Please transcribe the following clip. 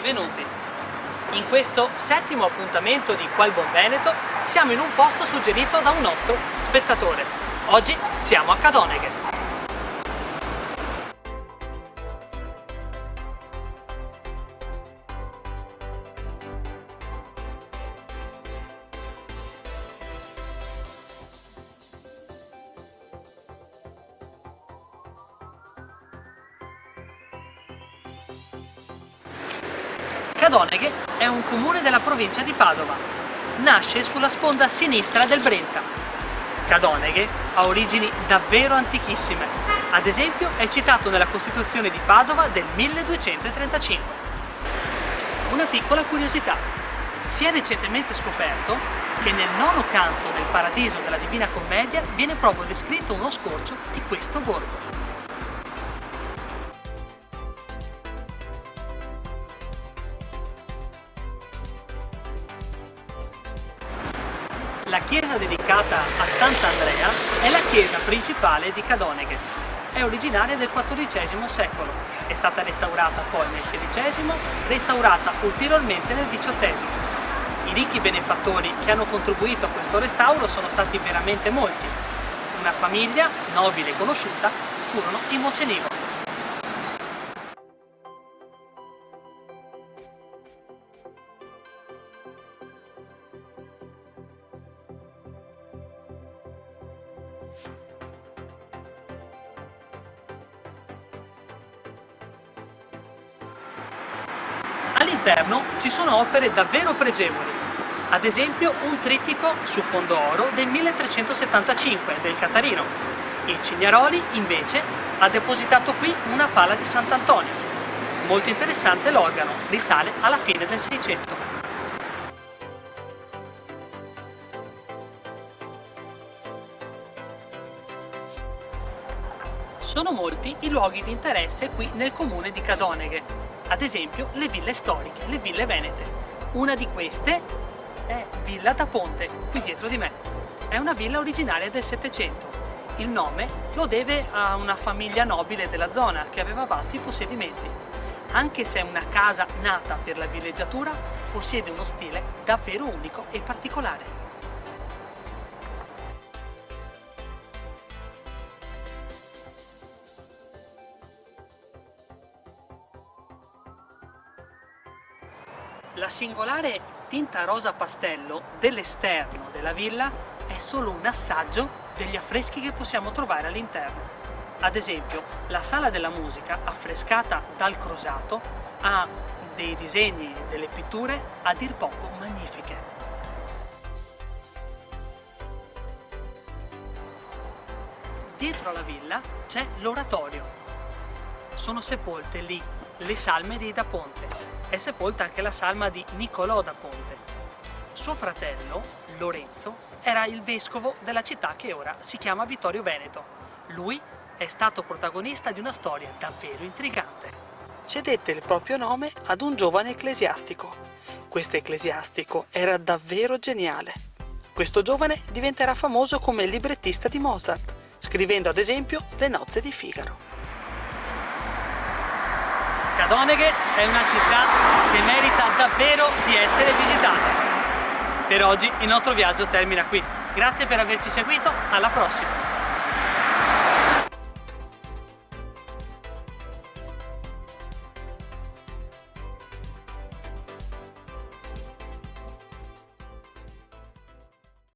benvenuti. In questo settimo appuntamento di Qua il Buon Veneto siamo in un posto suggerito da un nostro spettatore. Oggi siamo a Cadoneghe. Cadoneghe è un comune della provincia di Padova. Nasce sulla sponda sinistra del Brenta. Cadoneghe ha origini davvero antichissime. Ad esempio è citato nella Costituzione di Padova del 1235. Una piccola curiosità. Si è recentemente scoperto che nel nono canto del Paradiso della Divina Commedia viene proprio descritto uno scorcio di questo borgo. La chiesa dedicata a Sant'Andrea è la chiesa principale di Cadoneghe. È originaria del XIV secolo, è stata restaurata poi nel XVI, restaurata ulteriormente nel XVIII. I ricchi benefattori che hanno contribuito a questo restauro sono stati veramente molti. Una famiglia nobile e conosciuta furono i Mocenigo. All'interno ci sono opere davvero pregevoli, ad esempio un trittico su fondo oro del 1375 del Catarino. Il Cignaroli invece ha depositato qui una pala di Sant'Antonio. Molto interessante l'organo, risale alla fine del Seicento. Sono molti i luoghi di interesse qui nel comune di Cadoneghe, ad esempio le ville storiche, le ville venete. Una di queste è Villa da Ponte, qui dietro di me. È una villa originaria del Settecento. Il nome lo deve a una famiglia nobile della zona che aveva vasti possedimenti. Anche se è una casa nata per la villeggiatura, possiede uno stile davvero unico e particolare. La singolare tinta rosa pastello dell'esterno della villa è solo un assaggio degli affreschi che possiamo trovare all'interno. Ad esempio, la sala della musica, affrescata dal Crosato, ha dei disegni e delle pitture a dir poco magnifiche. Dietro alla villa c'è l'oratorio. Sono sepolte lì le salme di Da Ponte. È sepolta anche la salma di Niccolò da Ponte. Suo fratello, Lorenzo, era il vescovo della città che ora si chiama Vittorio Veneto. Lui è stato protagonista di una storia davvero intrigante. Cedette il proprio nome ad un giovane ecclesiastico. Questo ecclesiastico era davvero geniale. Questo giovane diventerà famoso come il librettista di Mozart, scrivendo ad esempio Le nozze di Figaro. Cadoneghe è una città che merita davvero di essere visitata. Per oggi il nostro viaggio termina qui. Grazie per averci seguito, alla prossima!